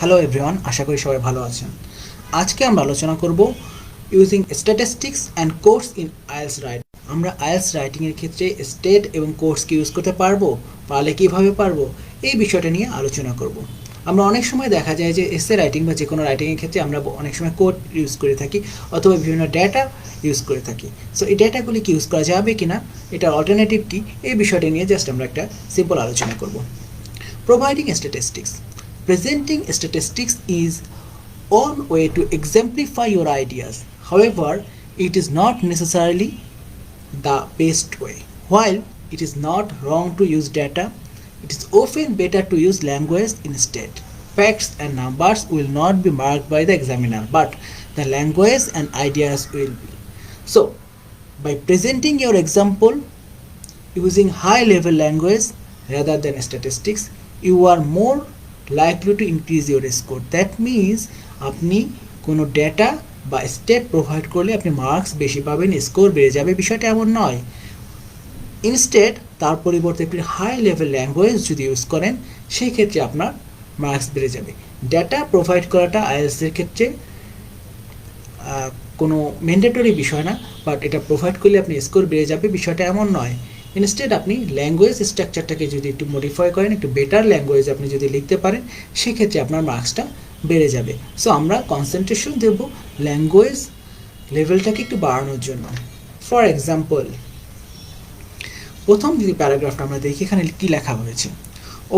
Hello everyone, আশা করি সবাই ভালো আছেন। আজকে আমরা আলোচনা করব using statistics and course in IELTS writing. আমরা আইএলস রাইটিংয়ের ক্ষেত্রে স্টেট এবং কোর্সকে ইউজ করতে পারবো, পারলে কীভাবে পারবো, এই বিষয়টা নিয়ে আলোচনা করব। আমরা অনেক সময় দেখা যায় যে এসে রাইটিং বা যে কোনো রাইটিংয়ের ক্ষেত্রে আমরা অনেক সময় কোড ইউজ করে থাকি অথবা বিভিন্ন ডেটা ইউজ করে থাকি। সো এই ডেটাগুলি কি ইউজ করা যাবে কি না, এটার অল্টারনেটিভ কী, এই বিষয়টা নিয়ে জাস্ট আমরা একটা সিম্পল আলোচনা করব। Providing statistics. Presenting statistics is one way to exemplify your ideas. However, it is not necessarily the best way. While it is not wrong to use data, it is often better to use language instead. Facts and numbers will not be marked by the examiner, but the language and ideas will be. So, by presenting your example using high level language rather than statistics, you are more likely to increase your score. That means আপনি কোনো data বা step provide করলে আপনি marks বেশি পাবেন, score বেড়ে যাবে, বিষয়টা এমন নয়। ইনস্টেড তার পরিবর্তে আপনি হাই লেভেল ল্যাঙ্গুয়েজ যদি ইউজ করেন, সেই ক্ষেত্রে আপনার মার্কস বেড়ে যাবে। ডেটা প্রোভাইড করাটা আইএলটিএসের ক্ষেত্রে কোনো ম্যান্ডেটরি বিষয় না, বাট এটা প্রোভাইড করলে আপনি স্কোর বেড়ে যাবে, বিষয়টা এমন নয়। ইনস্টেড আপনি ল্যাঙ্গুয়েজ স্ট্রাকচারটাকে যদি একটু মডিফাই করেন, একটু বেটার ল্যাঙ্গুয়েজ আপনি যদি লিখতে পারেন, সেক্ষেত্রে আপনার মার্কসটা বেড়ে যাবে। সো আমরা কনসেন্ট্রেশন দেব ল্যাঙ্গুয়েজ লেভেলটাকে একটু বাড়ানোর জন্য। ফর এক্সাম্পল, প্রথম যদি প্যারাগ্রাফটা আমরা দেখি, এখানে কী লেখা হয়েছে?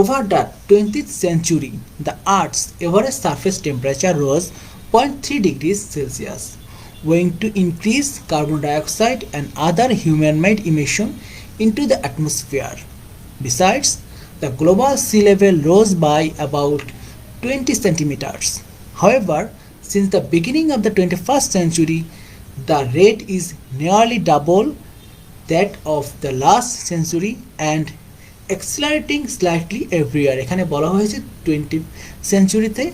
Over the 20th century, the Earth's average surface temperature rose 0.3 degrees Celsius, owing to increased carbon dioxide and other human-made emission into the atmosphere. Besides, the global sea level rose by about 20 centimeters. However, since the beginning of the 21st century, the rate is nearly double that of the last century and accelerating slightly every year. এখানে বলা হয়েছে 20th সেঞ্চুরিতে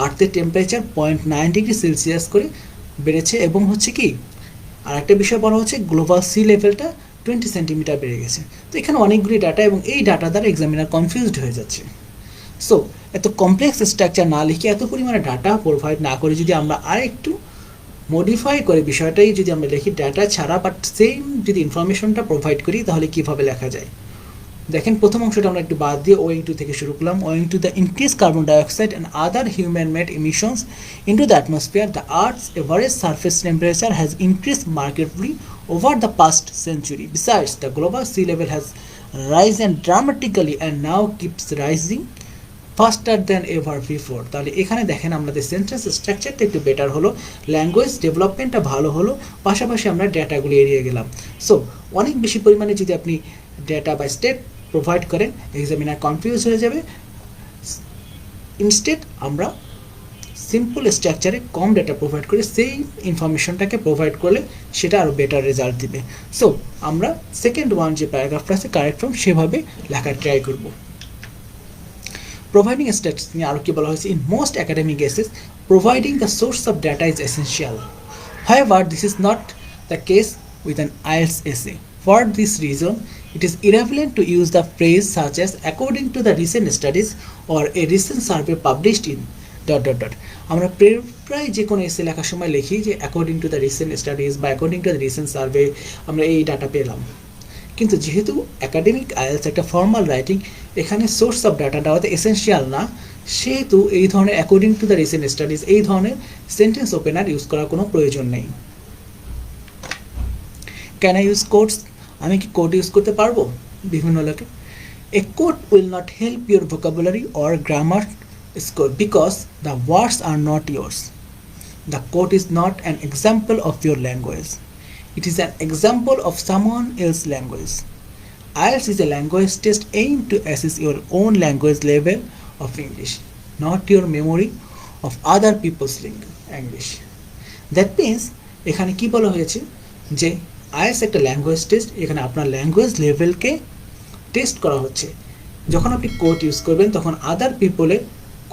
আর্থের temperature 0.9 degree Celsius করে বেড়েছে, এবং হচ্ছে কি আর একটা বিষয় বলা হচ্ছে গ্লোবাল সি লেভেলটা 20 সেন্টিমিটার বেড়ে গেছে। তো এখানে অনেকগুলি ডাটা, এবং এই ডাটা দ্বারা এক্সামিনার কনফিউজড হয়ে যাচ্ছে। সো এত কমপ্লেক্স স্ট্রাকচার না লিখে, এত পরিমাণে ডাটা প্রোভাইড না করে, যদি আমরা আরেকটু মডিফাই করে বিষয়টাই যদি আমরা লিখি, ডাটা ছাড়া বাট সেম যদি ইনফরমেশনটা প্রোভাইড করি, তাহলে কীভাবে লেখা যায়? দেখেন, প্রথম অংশটা আমরা একটু বাদ দিয়ে ওয়িং টু থেকে শুরু করলাম। Owing to the increase carbon dioxide and other human made emissions into the atmosphere, the earth's average surface temperature has increase markedly over the past century. Besides, the global sea level has risen dramatically and now keeps rising faster than ever before. তাহলে এখানে দেখেন আমাদের sentence স্ট্রাকচারটা একটু better হলো, language ডেভেলপমেন্টটা ভালো হলো, পাশাপাশি আমরা ডেটাগুলি এড়িয়ে গেলাম। সো অনেক বেশি পরিমাণে যদি আপনি ডেটা বা স্টেট প্রোভাইড করেন, এক্সামিনার কনফিউজ হয়ে যাবে। ইনস্টেড আমরা সিম্পল স্ট্রাকচারে কম ডেটা প্রোভাইড করে সেই ইনফরমেশনটাকে প্রোভাইড করলে সেটা আরও বেটার রেজাল্ট দিবে। সো আমরা সেকেন্ড ওয়ান যে প্যারাগ্রাফটা আছে কারেক্ট ফর্ম, সেভাবে লেখার ট্রাই করব। প্রোভাইডিং স্ট্যাটিস্টিক্স নিয়ে আরও কী বলা হয়েছে? In most academic cases providing the source of data is essential. However, this is not the case with an IELTS essay. For this reason, it is irrelevant to use the phrase such as according to the recent studies or a recent survey published in ... আমরা প্রায় যে কোনো এসে লেখার সময় লিখি যে according to the recent studies বা according to the recent survey আমরা এই ডাটা পেলাম। কিন্তু যেহেতু একাডেমিক আইএলটিএস একটা ফর্মাল রাইটিং, এখানে সোর্স অফ ডাটা দেওয়াতে এসেন্সিয়াল না, সেহেতু এই ধরনের according to the recent studies এই ধরনের সেন্টেন্স ওপেনার ইউজ করার কোনো প্রয়োজন নেই। Can I use quotes? আমি কি কোট ইউজ করতে পারবো বিভিন্ন লোকে? A quote will not help your vocabulary or grammar score because the words are not yours. The quote is not an example of your language. It is an example of someone else's language. IELTS is a language test aimed to assess your own language level of English, not your memory of other people's English. That means এখানে কি বলা হয়েছে যে IELTS একটা language test, এখানে আপনার language লেভেলকে test করা হচ্ছে। যখন আপনি কোট ইউজ করবেন, তখন আদার পিপলের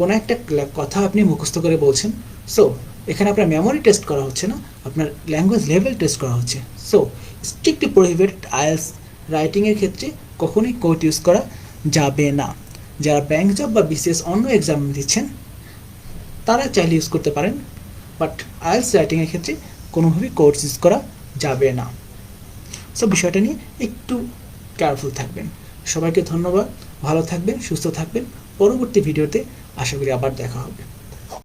কোনো একটা কথা আপনি মুখস্থ করে বলছেন। সো এখানে আপনার মেমোরি টেস্ট করা হচ্ছে না, আপনার ল্যাঙ্গুয়েজ লেভেল টেস্ট করা হচ্ছে। সো স্ট্রিক্টলি প্রোহিবিটেড আইএলটিএস রাইটিংয়ের ক্ষেত্রে কখনোই কোট ইউজ করা যাবে না। যারা ব্যাংক জব বা বিসিএস অন্য এক্সাম দিচ্ছেন, তারা চাইলে ইউজ করতে পারেন, বাট আইএলটিএস রাইটিংয়ের ক্ষেত্রে কোনোভাবেই কোর্স ইউজ করা যাবে না। সো বিষয়টা নিয়ে একটু কেয়ারফুল থাকবেন। সবাইকে ধন্যবাদ, ভালো থাকবেন, সুস্থ থাকবেন। পরবর্তী ভিডিওতে আশা করি আবার দেখা হবে।